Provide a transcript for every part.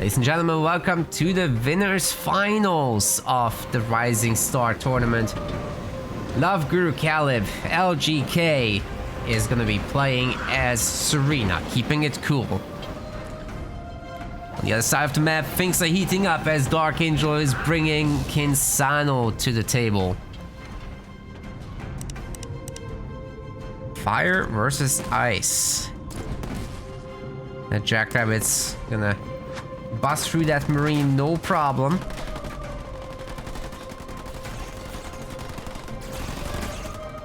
Ladies and gentlemen, welcome to the winners finals of the Rising Star tournament. Love Guru Kalib, LGK, is gonna be playing as Serena, keeping it cool. On the other side of the map, things are heating up as Darkangel is bringing Kinsano to the table. Fire versus ice. That Jackrabbit's gonna bust through that marine, no problem.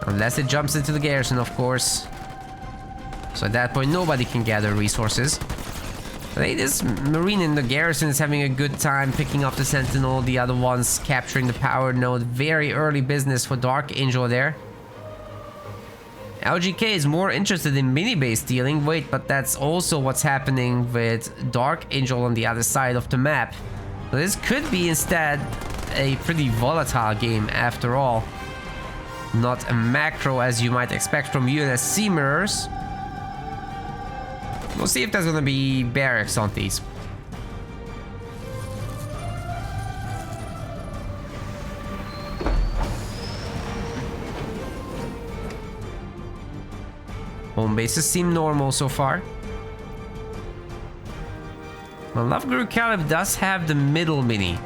Unless it jumps into the garrison, of course. So at that point, nobody can gather resources. Hey, this marine in the garrison is having a good time picking up the sentinel. The other ones capturing the power node. Very early business for Darkangel there. LGK is more interested in mini-base stealing. Wait, but that's also what's happening with Darkangel on the other side of the map. So this could be instead a pretty volatile game after all. Not a macro as you might expect from UNSC mirrors. We'll see if there's gonna be barracks on these. Home bases seem normal so far. Well, Love Guru Kalib does have the middle mini.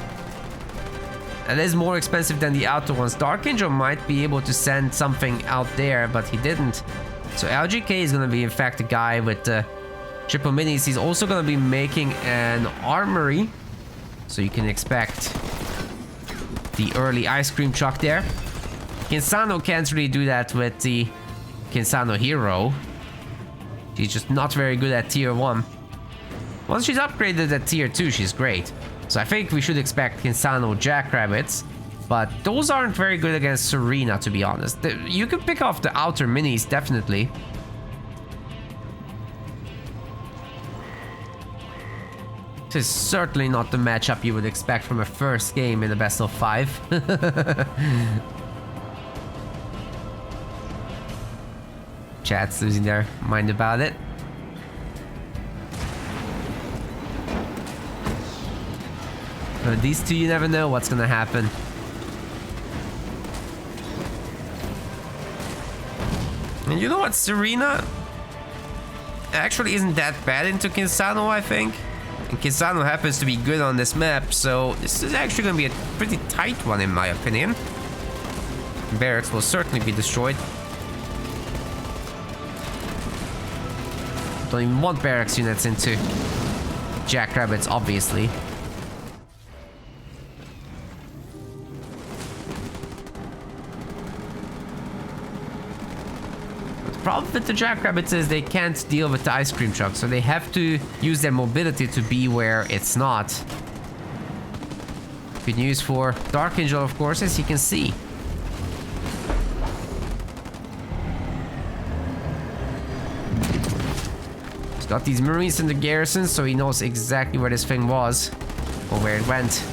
That is more expensive than the outer ones. Darkangel might be able to send something out there, but he didn't. So LGK is going to be, in fact, the guy with the triple minis. He's also going to be making an armory. So you can expect the early ice cream truck there. Kinsano can't really do that with the Kinsano hero. She's just not very good at tier 1. Once she's upgraded at tier 2, she's great. So I think we should expect Kinsano Jackrabbits. But those aren't very good against Serena, to be honest. You can pick off the outer minis, definitely. This is certainly not the matchup you would expect from a first game in the best of 5. Chat's losing their mind about it. But these two, you never know what's gonna happen. And you know what? Serena actually isn't that bad into Kinsano, I think. And Kinsano happens to be good on this map, so this is actually gonna be a pretty tight one in my opinion. Barracks will certainly be destroyed. Don't even want barracks units into Jackrabbits, obviously. The problem with the Jackrabbits is they can't deal with the ice cream truck, so they have to use their mobility to be where it's not. Good news for Darkangel, of course, as you can see. Got these marines in the garrison, so he knows exactly where this thing was or where it went.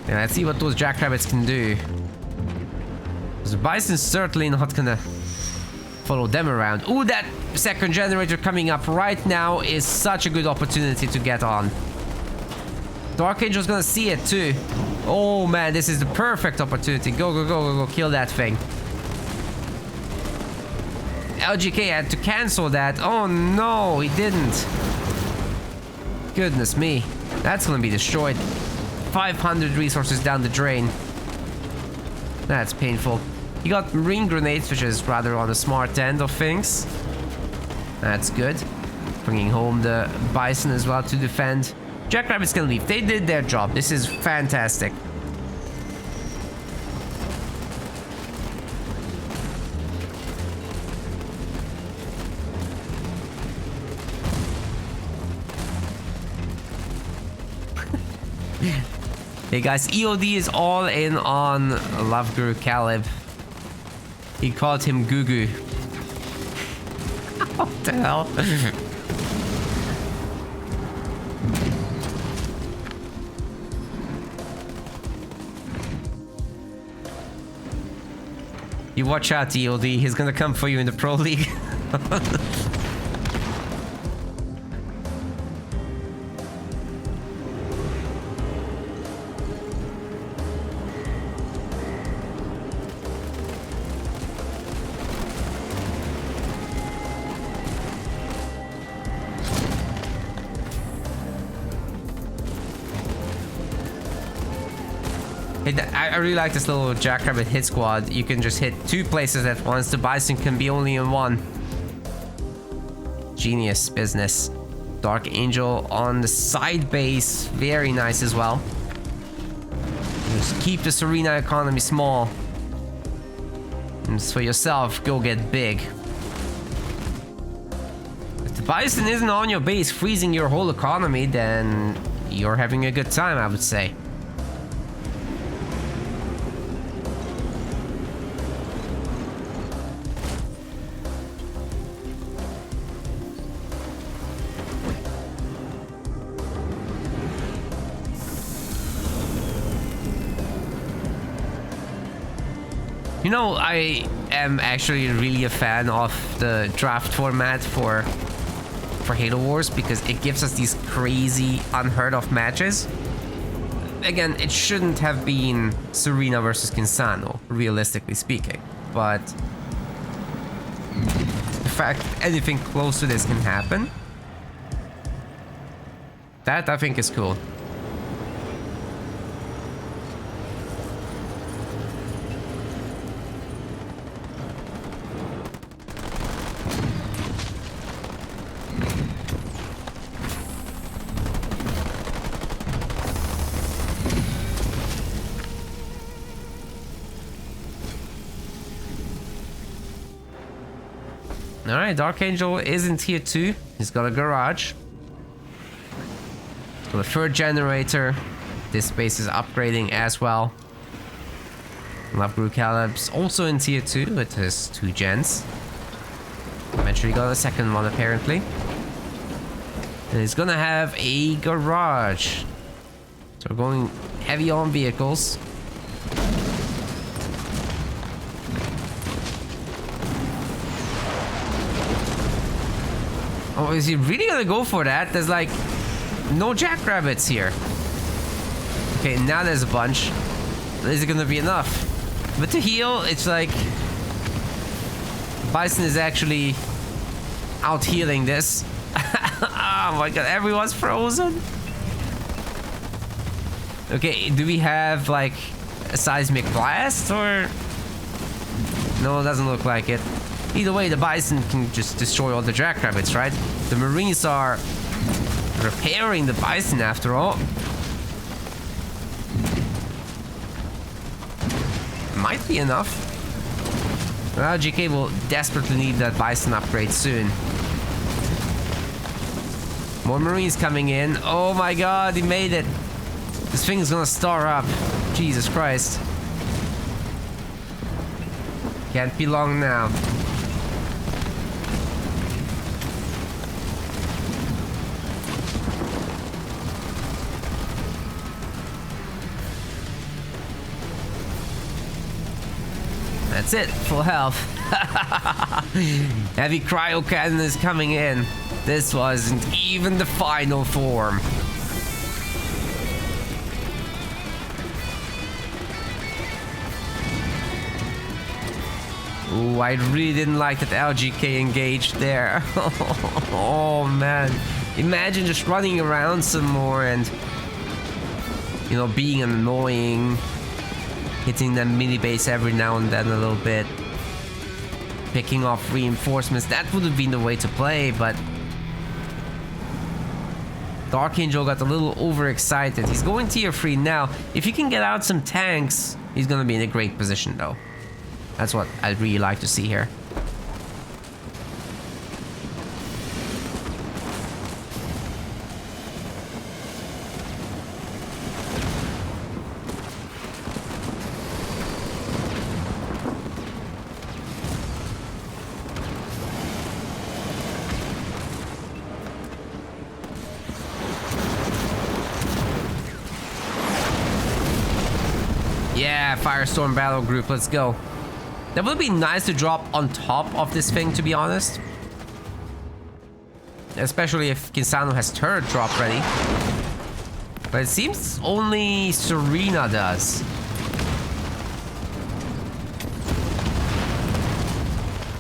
Yeah, let's see what those Jackrabbits can do. The Bison's certainly not gonna follow them around. Ooh, that second generator coming up right now is such a good opportunity to get on. Darkangel's gonna see it too. Oh man, this is the perfect opportunity. Go, go, go, go, go, kill that thing. LGK had to cancel that. Oh no, he didn't. Goodness me. That's gonna be destroyed. 500 resources down the drain. That's painful. He got marine grenades, which is rather on the smart end of things. That's good. Bringing home the Bison as well to defend. Jackrabbits can leave. They did their job. This is fantastic. Hey guys, EOD is all in on Love Guru Kalib. He called him Gugu. What the hell? You watch out, EOD. He's gonna come for you in the Pro League. I really like this little Jackrabbit hit squad. You can just hit 2 places at once. The Bison can be only in 1. Genius business. Darkangel on the side base. Very nice as well. Just keep this arena economy small. And for yourself, go get big. If the Bison isn't on your base freezing your whole economy, then you're having a good time, I would say. You know, I am actually really a fan of the draft format for Halo Wars because it gives us these crazy, unheard of matches. Again, it shouldn't have been Serena versus Kinsano, realistically speaking, but the fact that anything close to this can happen, that I think is cool. Alright, Darkangel is in tier 2. He's got a garage. Got a 3rd generator. This base is upgrading as well. Love Kalib's also in tier 2 with his 2 gens. Eventually got a 2nd one apparently. And he's gonna have a garage. So we're going heavy on vehicles. Oh, is he really gonna go for that? There's like no jackrabbits here. Okay, now there's a bunch. Is it gonna be enough? But to heal, it's like Bison is actually out healing this. Oh my god, everyone's frozen. Okay, do we have like a seismic blast or? No, it doesn't look like it. Either way, the Bison can just destroy all the jackrabbits, right? The Marines are repairing the Bison after all. Might be enough. Well, GK will desperately need that Bison upgrade soon. More Marines coming in. Oh my god, he made it. This thing is gonna star up. Jesus Christ. Can't be long now. That's it, full health. Heavy cryo cannon is coming in. This wasn't even the final form. Ooh, I really didn't like that LGK engaged there. Oh man. Imagine just running around some more and, you know, being annoying. Hitting that mini base every now and then a little bit. Picking off reinforcements. That would have been the way to play, but Darkangel got a little overexcited. He's going tier 3 now. If he can get out some tanks, he's gonna be in a great position though. That's what I'd really like to see here. Yeah, Firestorm battle group, let's go. That would be nice to drop on top of this thing, to be honest. Especially if Kisano has turret drop ready. But it seems only Serena does.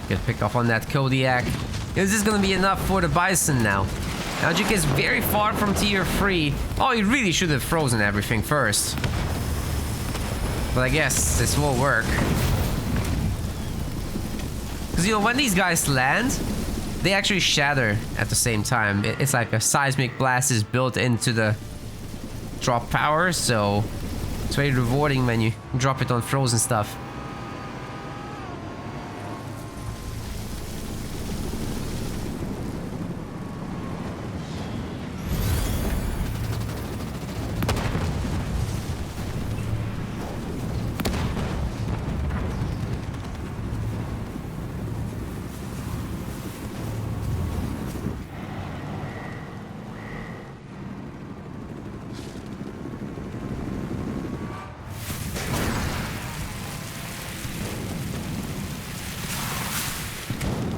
Good pick off on that Kodiak. Is this gonna be enough for the Bison now? LGK is very far from tier 3. Oh, he really should have frozen everything first. But I guess this will work. Because, you know, when these guys land, they actually shatter at the same time. It's like a seismic blast is built into the drop power, so it's very rewarding when you drop it on frozen stuff.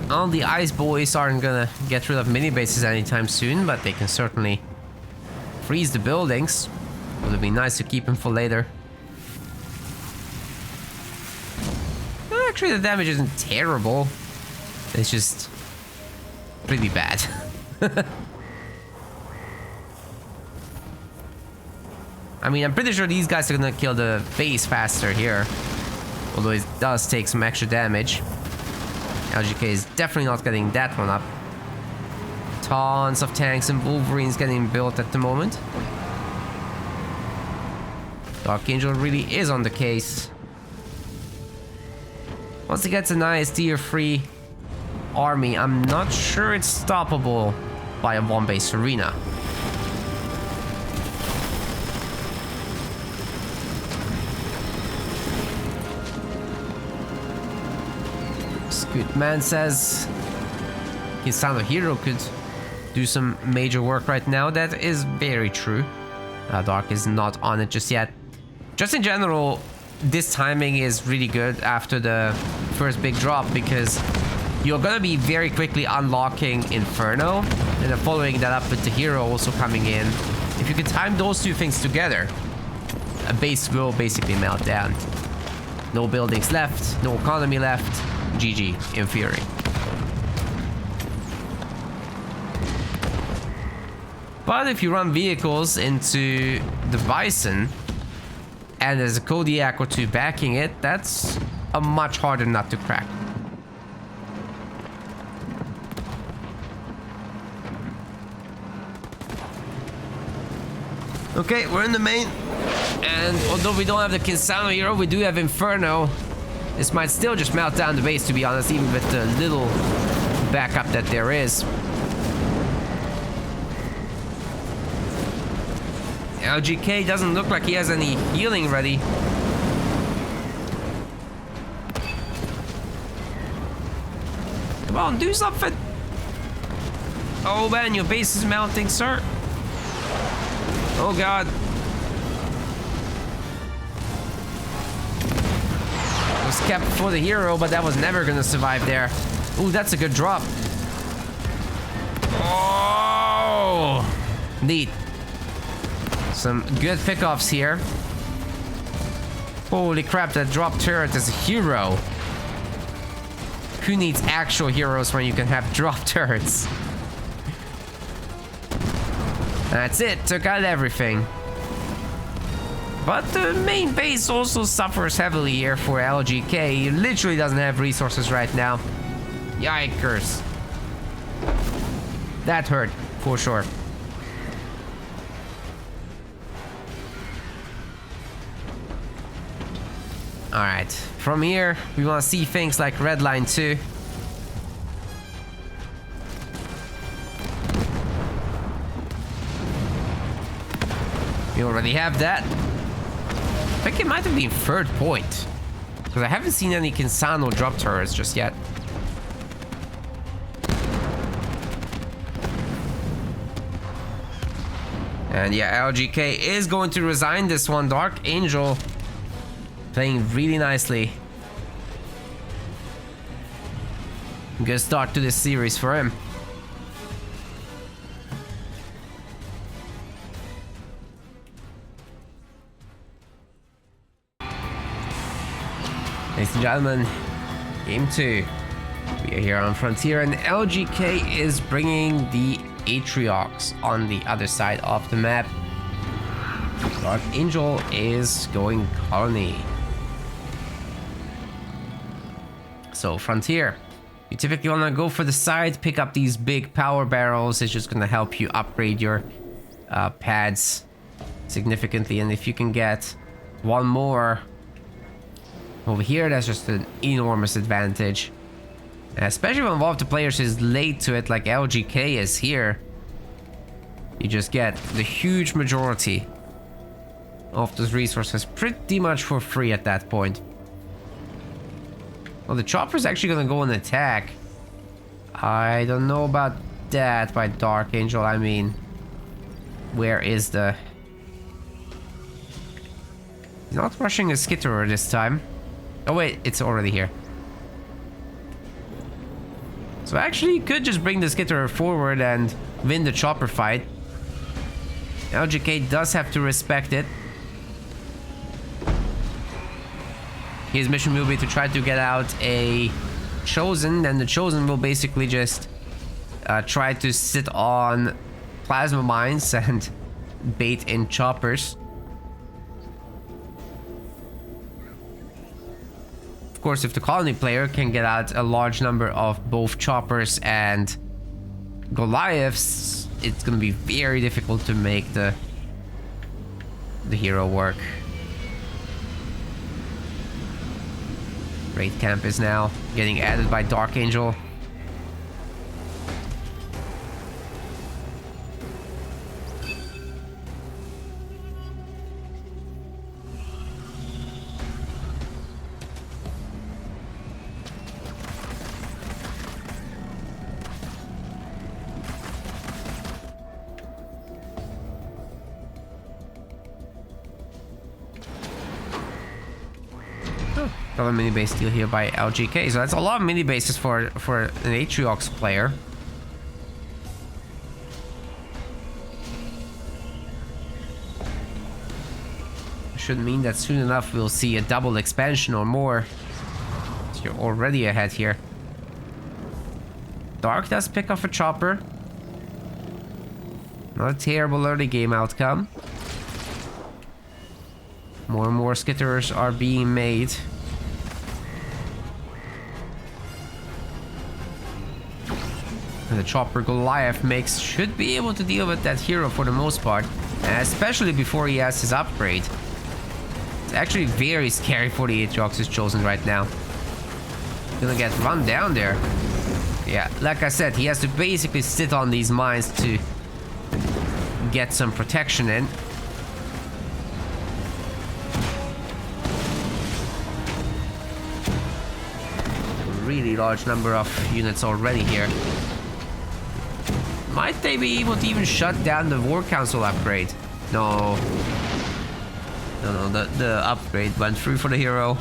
Well, the ice boys aren't gonna get rid of mini bases anytime soon, but they can certainly freeze the buildings. It would be nice to keep them for later. Actually, the damage isn't terrible. It's just pretty bad. I mean, I'm pretty sure these guys are gonna kill the base faster here. Although it does take some extra damage. LGK is definitely not getting that one up. Tons of tanks and Wolverines getting built at the moment. Darkangel really is on the case. Once he gets a nice tier 3 army, I'm not sure it's stoppable by a one-base arena. Good man says Kisano Hero could do some major work right now. That is very true. Dark is not on it just yet. Just in general, this timing is really good after the first big drop, because you're gonna be very quickly unlocking Inferno and then following that up with the hero also coming in. If you can time those two things together, a base will basically melt down. No buildings left, no economy left. GG, in theory. But if you run vehicles into the Bison and there's a Kodiak or two backing it, that's a much harder nut to crack. Okay, we're in the main. And although we don't have the Kisano hero, we do have Inferno. This might still just melt down the base, to be honest, even with the little backup that there is. LGK doesn't look like he has any healing ready. Come on, do something! Oh man, your base is melting, sir. Oh god. Was kept for the hero, but that was never gonna survive there. Ooh, that's a good drop. Oh, neat. Some good pickoffs here. Holy crap, that drop turret is a hero. Who needs actual heroes when you can have drop turrets? That's it, took out everything. But the main base also suffers heavily here for LGK. He literally doesn't have resources right now. Yikers. That hurt, for sure. Alright, from here, we want to see things like Red Line 2. We already have that. I think it might have been third point, because I haven't seen any Kisano drop turrets just yet. And yeah, LGK is going to resign this one. Darkangel playing really nicely. Good start to this series for him. Ladies and gentlemen, game 2. We are here on Frontier, and LGK is bringing the Atriox on the other side of the map. Darkangel is going Colony. So Frontier, you typically want to go for the side, pick up these big power barrels. It's just going to help you upgrade your pads significantly, and if you can get one more over here, that's just an enormous advantage. Especially when one of the players is late to it, like LGK is here. You just get the huge majority of those resources pretty much for free at that point. Well, the chopper's actually gonna go and attack. I don't know about that by Darkangel. I mean, where is the... He's not rushing a skitterer this time. Oh wait, it's already here. So actually, you could just bring the skitterer forward and win the chopper fight. LGK does have to respect it. His mission will be to try to get out a Chosen, then the Chosen will basically just try to sit on plasma mines and bait in choppers. Of course, if the colony player can get out a large number of both choppers and Goliaths, it's gonna be very difficult to make the hero work. Raid camp is now getting added by Darkangel. Another mini base deal here by LGK, so that's a lot of mini bases for an Atriox player. Should mean that soon enough we'll see a double expansion or more. So you're already ahead here. Dark does pick off a chopper. Not a terrible early game outcome. More and more skitterers are being made. And the chopper Goliath makes should be able to deal with that hero for the most part, and especially before he has his upgrade. It's actually very scary for the Atriox Chosen right now. Gonna get run down there. Yeah, like I said, he has to basically sit on these mines to get some protection in. Really large number of units already here. Might they be able to even shut down the War Council upgrade? No. No, the upgrade went through for the hero.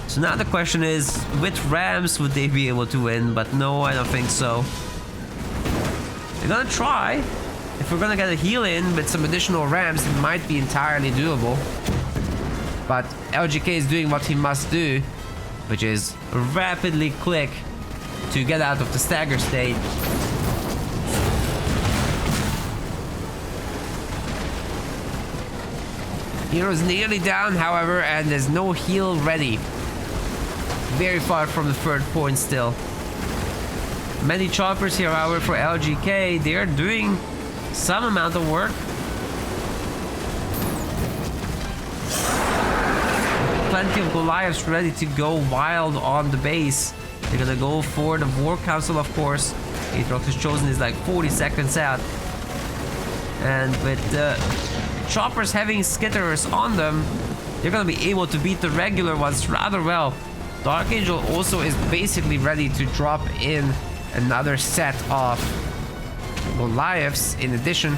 So now the question is, with Rams would they be able to win? But no, I don't think so. They're gonna try. If we're gonna get a heal in with some additional Rams, it might be entirely doable. But LGK is doing what he must do, which is rapidly click to get out of the stagger state. Hero's nearly down, however, and there's no heal ready. Very far from the third point still. Many choppers here, however, for LGK. They're doing some amount of work. Plenty of Goliaths ready to go wild on the base. They're gonna go for the War Council, of course. Atriox Chosen is like 40 seconds out. And with the choppers having skitterers on them, they're gonna be able to beat the regular ones rather well. Darkangel also is basically ready to drop in another set of Goliaths in addition.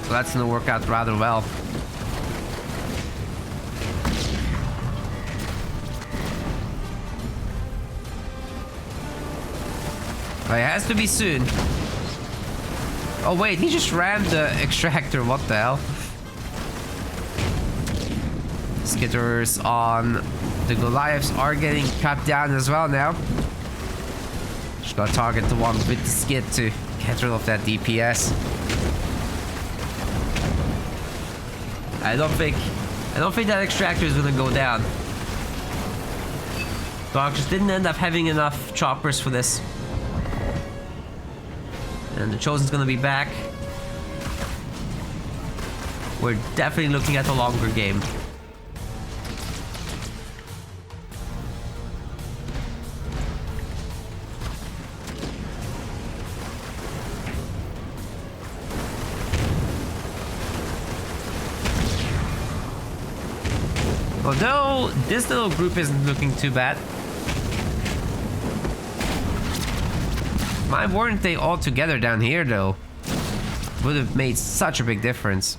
So that's gonna work out rather well. It has to be soon. Oh wait, he just rammed the extractor. What the hell? Skitters on the Goliaths are getting cut down as well now. Just gotta target the one with the skid to get rid of that DPS. I don't think that extractor is gonna go down. Dark just didn't end up having enough choppers for this. And the Chosen's gonna be back. We're definitely looking at a longer game. Although this little group isn't looking too bad. Why weren't they all together down here though? Would have made such a big difference.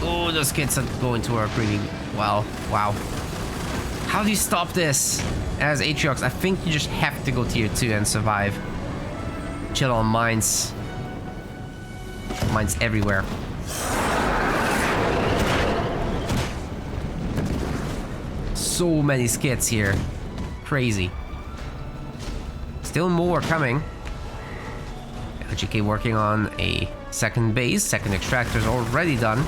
Oh, those kids are going to work really well. Wow. How do you stop this? As Atriox, I think you just have to go tier 2 and survive. Chill on mines. Mines everywhere. So many skits here. Crazy. Still more coming. LGK working on a second base. Second extractor's already done.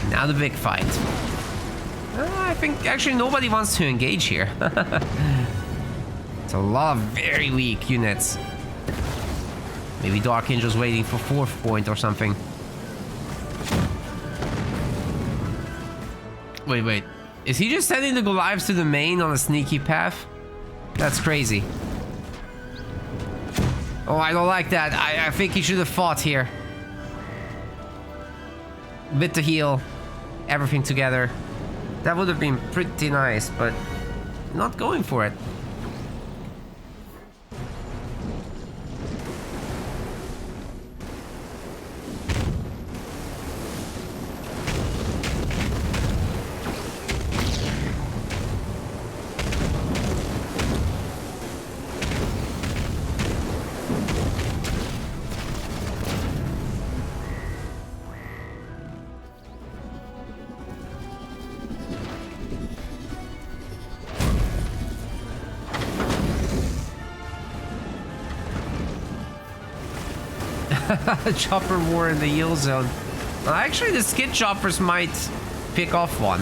Now the big fight. I think actually nobody wants to engage here. It's a lot of very weak units. Maybe Darkangel's waiting for 4th point or something. Wait. Is he just sending the Goliaths to the main on a sneaky path? That's crazy. Oh, I don't like that. I think he should have fought here. Bit to heal. Everything together. That would have been pretty nice, but not going for it. Chopper war in the yield zone. Actually, the skid choppers might pick off one.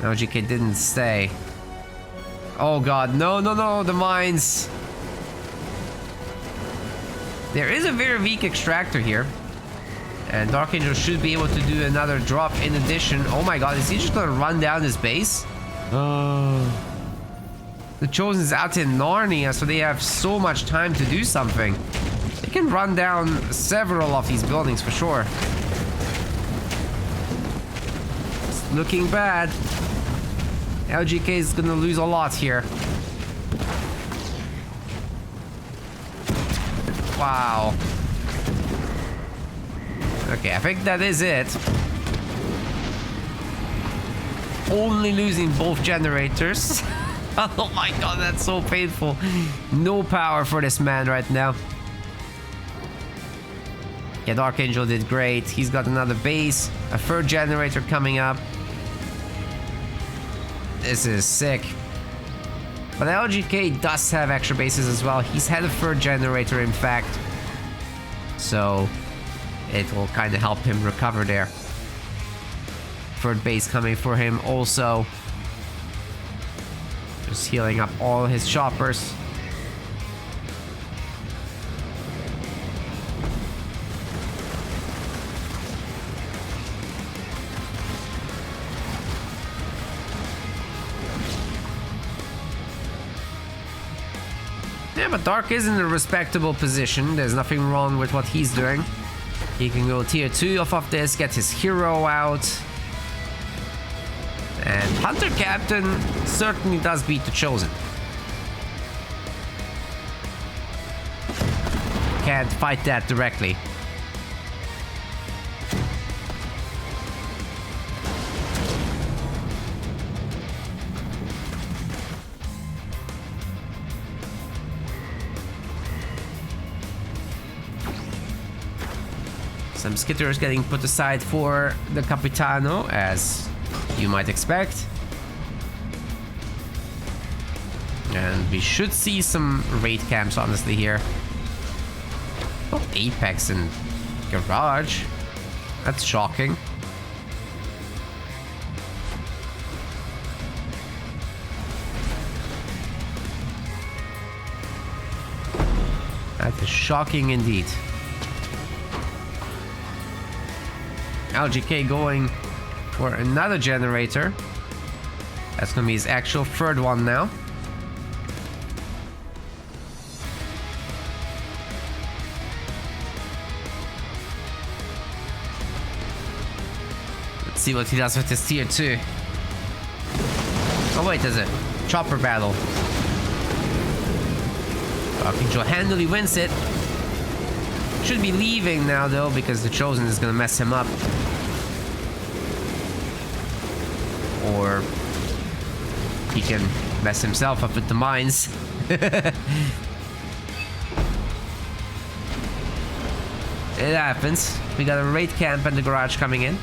No, GK didn't stay. Oh god, no, the mines. There is a very weak extractor here. And Darkangel should be able to do another drop in addition. Oh my god, is he just gonna run down his base? The Chosen's out in Narnia, so they have so much time to do something. They can run down several of these buildings for sure. It's looking bad. LGK is gonna lose a lot here. Wow. Okay, I think that is it. Only losing both generators. Oh my god, that's so painful. No power for this man right now. Yeah, Darkangel did great. He's got another base, a 3rd generator coming up. This is sick. But LGK does have extra bases as well. He's had a 3rd generator, in fact. So it will kind of help him recover there. 3rd base coming for him also. Just healing up all his choppers. Yeah, but Dark is in a respectable position. There's nothing wrong with what he's doing. He can go tier 2 off of this, get his hero out. And Hunter Captain certainly does beat the Chosen. Can't fight that directly. Some skitters getting put aside for the Capitano, as you might expect. And we should see some raid camps, honestly, here. Oh, Apex and Garage. That's shocking. That is shocking indeed. LGK going for another generator. That's gonna be his actual third one now. Let's see what he does with his tier 2. Oh wait, there's a chopper battle. Darkangel handily wins it. Should be leaving now though, because the Chosen is gonna mess him up. Or he can mess himself up with the mines. It happens. We got a raid camp and the garage coming in.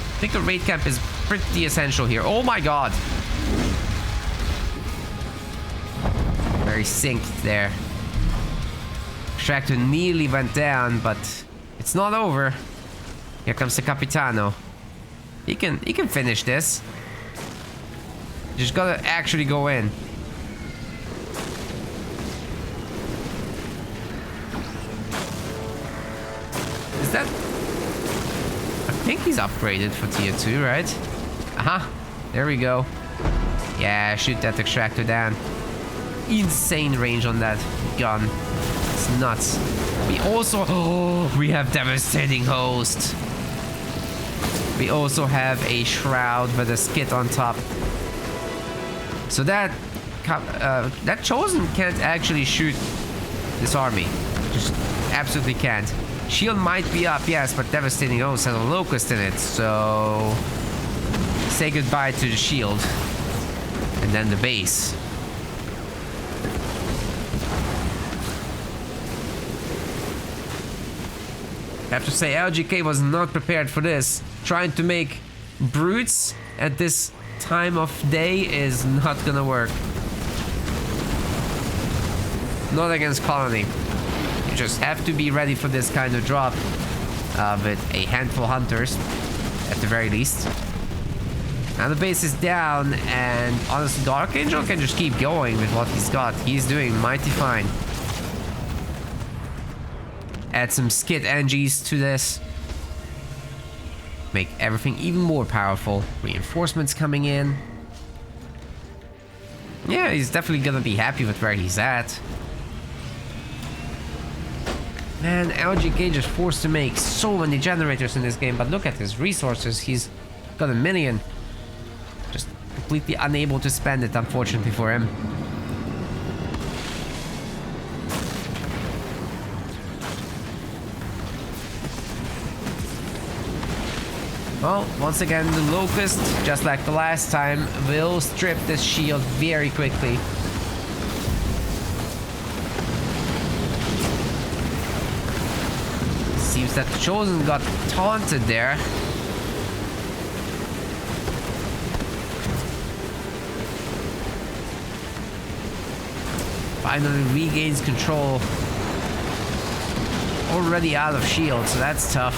I think a raid camp is pretty essential here. Oh my god! Very synced there. Extractor nearly went down, but it's not over. Here comes the Capitano. He can finish this. Just gotta actually go in. Is that... I think he's upgraded for tier 2, right? Aha! There we go. Yeah, shoot that extractor down. Insane range on that gun. It's nuts. We also... Oh, we have Devastating Host. We also have a Shroud with a skit on top. So that Chosen can't actually shoot this army. Just absolutely can't. Shield might be up, yes, but Devastating Host has a Locust in it, so... Say goodbye to the shield. And then the base. I have to say, LGK was not prepared for this. Trying to make brutes at this time of day is not gonna work. Not against Colony. You just have to be ready for this kind of drop with a handful of hunters, at the very least. Now the base is down, and honestly, Darkangel can just keep going with what he's got. He's doing mighty fine. Add some skit NGs to this. Make everything even more powerful. Reinforcements coming in. Yeah, he's definitely gonna be happy with where he's at. Man, LGK just forced to make so many generators in this game, but look at his resources. He's got a million. Just completely unable to spend it, unfortunately for him. Well, once again, the Locust, just like the last time, will strip this shield very quickly. Seems that the Chosen got taunted there. Finally regains control. Already out of shield, so that's tough.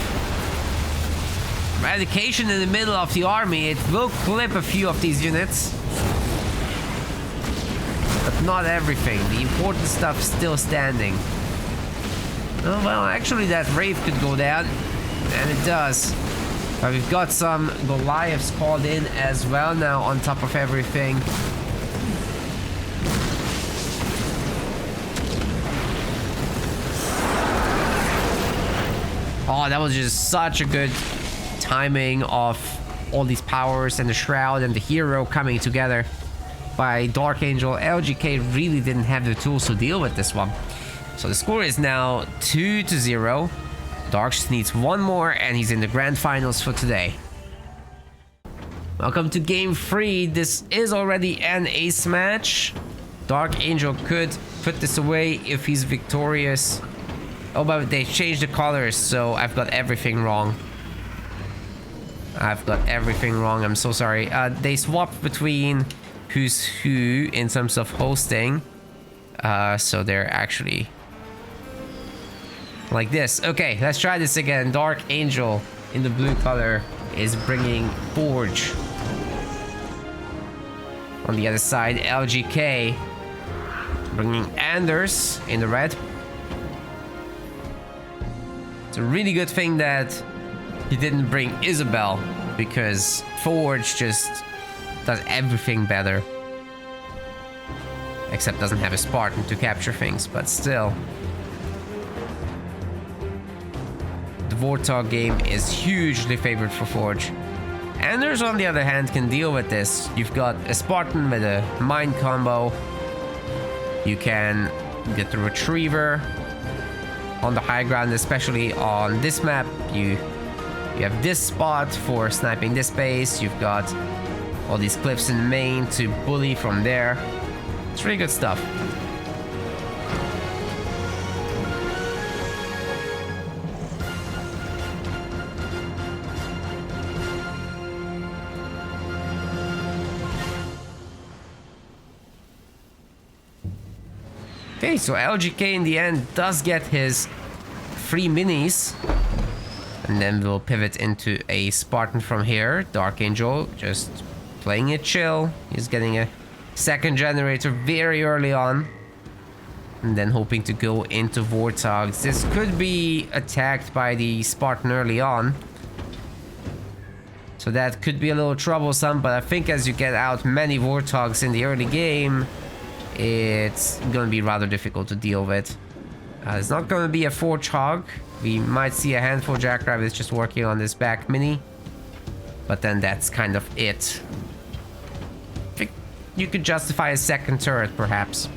Eradication in the middle of the army, it will clip a few of these units. But not everything. The important stuff still standing. Oh, well, actually that Wraith could go down. And it does. But we've got some Goliaths called in as well now on top of everything. Oh, that was just such a good timing of all these powers and the Shroud and the hero coming together by Darkangel. LGK really didn't have the tools to deal with this one. So the score is now 2-0. Dark just needs one more and he's in the grand finals for today. Welcome to game 3. This is already an ace match. Darkangel could put this away if he's victorious. Oh, but they changed the colors, so I've got everything wrong. I'm so sorry. They swapped between who's who in terms of hosting. So they're actually like this. Okay, let's try this again. Darkangel in the blue color is bringing Forge. On the other side, LGK bringing Anders in the red. It's a really good thing that he didn't bring Isabel, because Forge just does everything better. Except doesn't have a Spartan to capture things, but still. The Warthog game is hugely favored for Forge. Anders, on the other hand, can deal with this. You've got a Spartan with a Mine combo. You can get the Retriever on the high ground, especially on this map. You have this spot for sniping this base. You've got all these cliffs in main to bully from there. It's really good stuff. Okay, so LGK in the end does get his 3 minis. And then we'll pivot into a Spartan from here. Darkangel just playing it chill. He's getting a second generator very early on. And then hoping to go into Warthogs. This could be attacked by the Spartan early on. So that could be a little troublesome. But I think as you get out many Warthogs in the early game, it's going to be rather difficult to deal with. It's not going to be a Forge Hog. We might see a handful of Jackrabbits just working on this back mini. But then that's kind of it. I think you could justify a second turret, perhaps.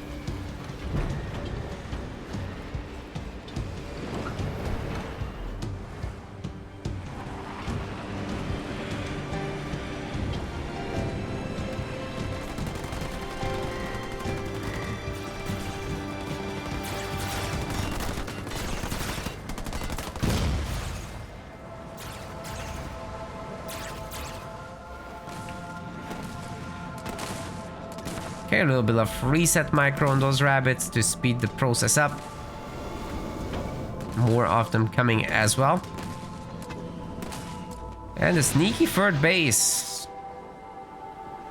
Okay, a little bit of reset micro on those rabbits to speed the process up. More of them coming as well. And a sneaky third base.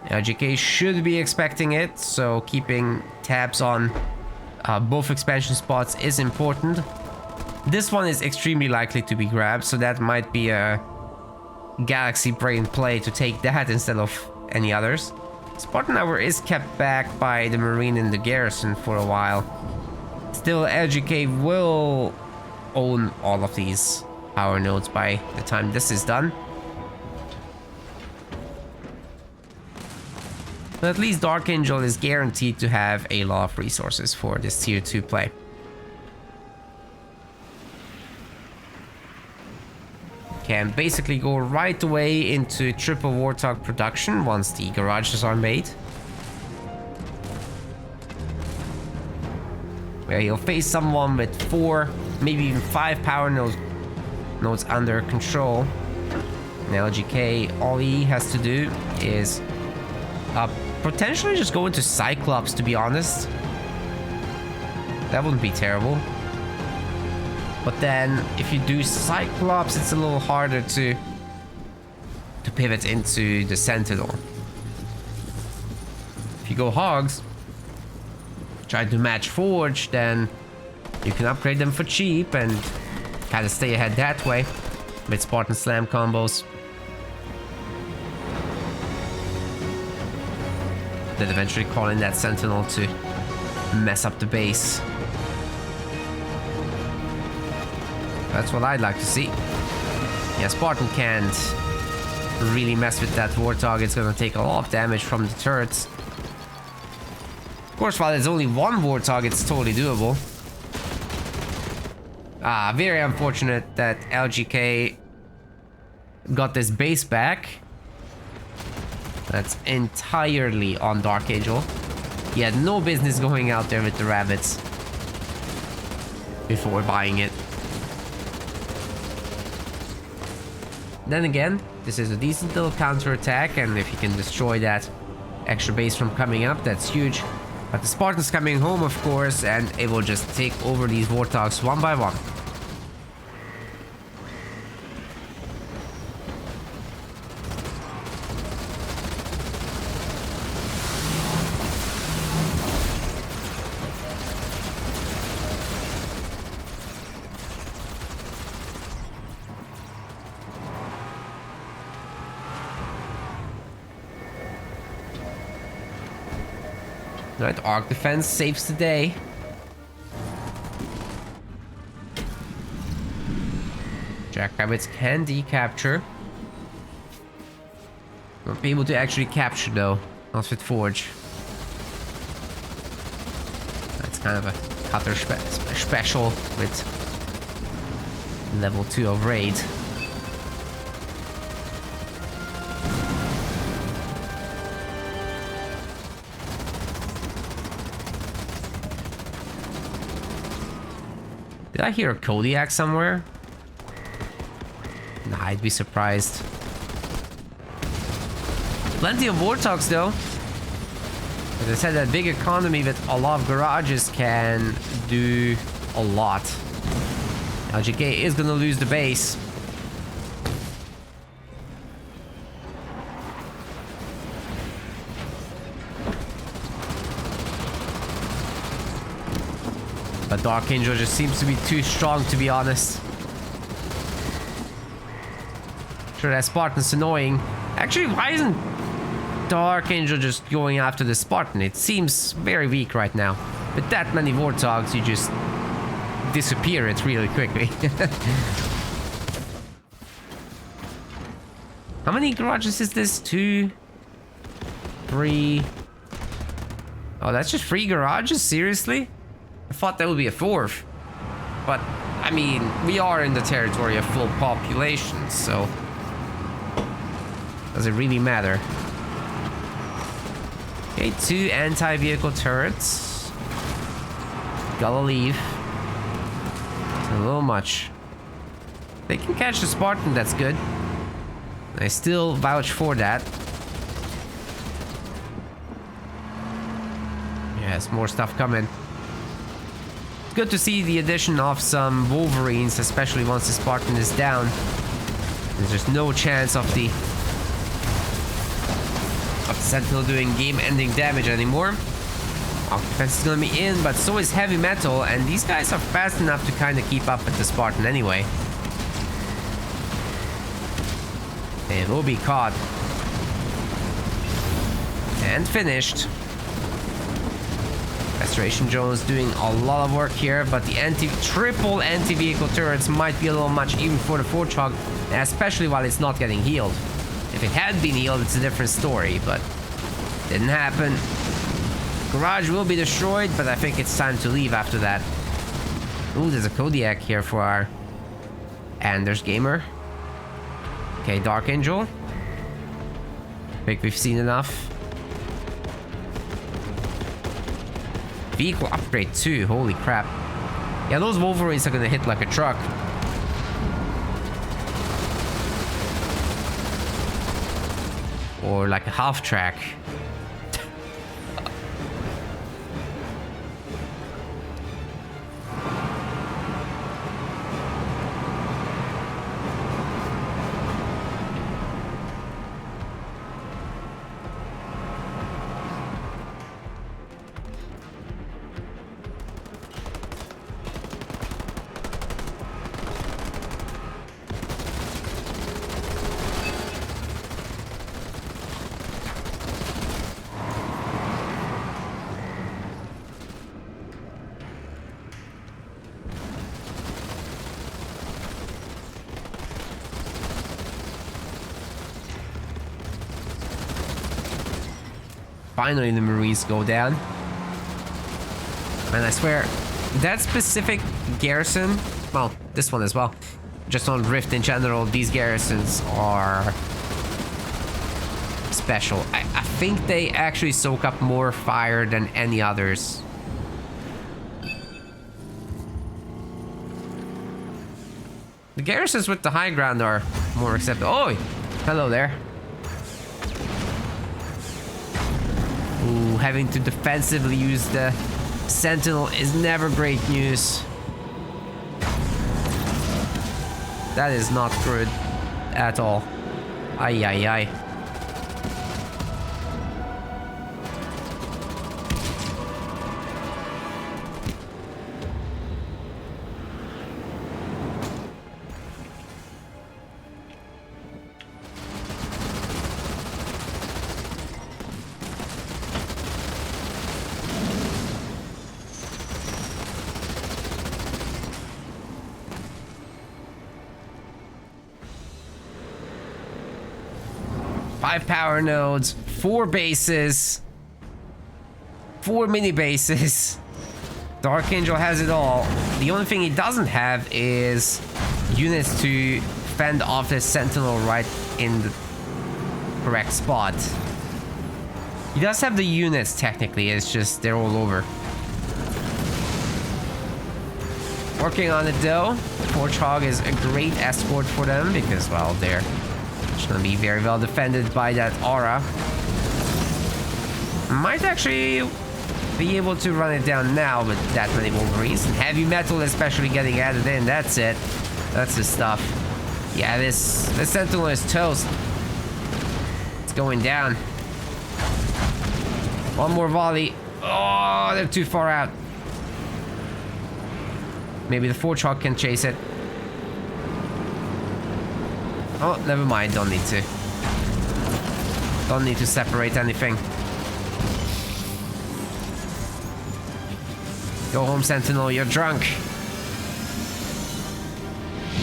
LGK should be expecting it, so keeping tabs on both expansion spots is important. This one is extremely likely to be grabbed, so that might be a Galaxy Brain play to take that instead of any others. Spartan Hour is kept back by the Marine in the garrison for a while. Still, LGK will own all of these power nodes by the time this is done. But at least Darkangel is guaranteed to have a lot of resources for this tier 2 play. Can basically go right away into triple Warthog production once the garages are made. Where you'll face someone with 4, maybe even 5 power nodes under control. And LGK, all he has to do is potentially just go into Cyclops, to be honest. That wouldn't be terrible. But then, if you do Cyclops, it's a little harder to pivot into the Sentinel. If you go Hogs, try to match Forge, then you can upgrade them for cheap and kind of stay ahead that way with Spartan Slam combos. Then eventually call in that Sentinel to mess up the base. That's what I'd like to see. Yeah, Spartan can't really mess with that Warthog. It's gonna take a lot of damage from the turrets. Of course, while there's only one Warthog, it's totally doable. Very unfortunate that LGK got this base back. That's entirely on Darkangel. He had no business going out there with the rabbits before buying it. Then again, this is a decent little counter-attack, and if you can destroy that extra base from coming up, that's huge. But the Spartan's coming home, of course, and it will just take over these Warthogs one by one. Right, Arc Defense saves the day. Jackrabbits can decapture. Won't be able to actually capture though, not with Forge. That's kind of a cutter special with level 2 of raid. Did I hear a Kodiak somewhere? Nah, I'd be surprised. Plenty of Warthogs though. As I said, that big economy with a lot of garages can do a lot. LGK is gonna lose the base. But Darkangel just seems to be too strong, to be honest. Sure, that Spartan's annoying. Actually, why isn't Darkangel just going after the Spartan? It seems very weak right now. With that many Warthogs, you just disappear it really quickly. How many garages is this? 2, 3. Oh, that's just 3 garages? Seriously? I thought that would be a 4th. But, I mean, we are in the territory of full population, so... does it really matter? Okay, 2 anti-vehicle turrets. Gotta leave. It's a little much. They can catch the Spartan, that's good. I still vouch for that. Yes, more stuff coming. Good to see the addition of some Wolverines, especially once the Spartan is down. There's just no chance of the Sentinel doing game-ending damage anymore. Our defense is gonna be in, but so is heavy metal, and these guys are fast enough to kind of keep up with the Spartan anyway. It will be caught and finished. Restoration Jones doing a lot of work here, but the triple anti-vehicle turrets might be a little much even for the Warthog, especially while it's not getting healed. If it had been healed, it's a different story, but didn't happen. Garage will be destroyed, but I think it's time to leave after that. Ooh, there's a Kodiak here for our Anders Gamer. Okay, Darkangel. I think we've seen enough. Vehicle upgrade too, holy crap. Yeah, those Wolverines are gonna hit like a truck. Or like a half track. Finally, the Marines go down. And I swear, that specific garrison, well, this one as well, just on Rift in general, these garrisons are special. I think they actually soak up more fire than any others. The garrisons with the high ground are more acceptable. Oh, hello there. Ooh, having to defensively use the Sentinel is never great news. That is not good at all. Ay, ay, ay. Five power nodes, 4 bases, 4 mini bases. Darkangel has it all. The only thing he doesn't have is units to fend off the Sentinel right in the correct spot. He does have the units technically, it's just they're all over. Working on it though. Warthog is a great escort for them because, well, they're just gonna be very well defended by that aura. Might actually be able to run it down now with that many Wolverines. And heavy metal especially getting added in, that's it. That's the stuff. Yeah, this Sentinel is toast. It's going down. One more volley. Oh, they're too far out. Maybe the Warthog can chase it. Oh, never mind. Don't need to. Don't need to separate anything. Go home, Sentinel. You're drunk.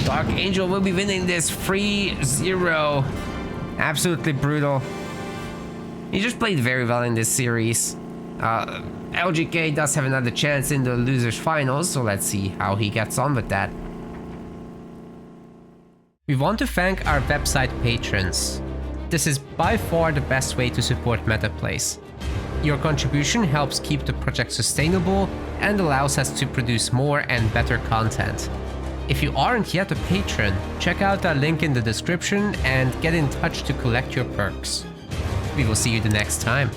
Darkangel will be winning this 3-0. Absolutely brutal. He just played very well in this series. LGK does have another chance in the losers finals, so let's see how he gets on with that. We want to thank our website patrons. This is by far the best way to support MetaPlays. Your contribution helps keep the project sustainable and allows us to produce more and better content. If you aren't yet a patron, check out our link in the description and get in touch to collect your perks. We will see you the next time.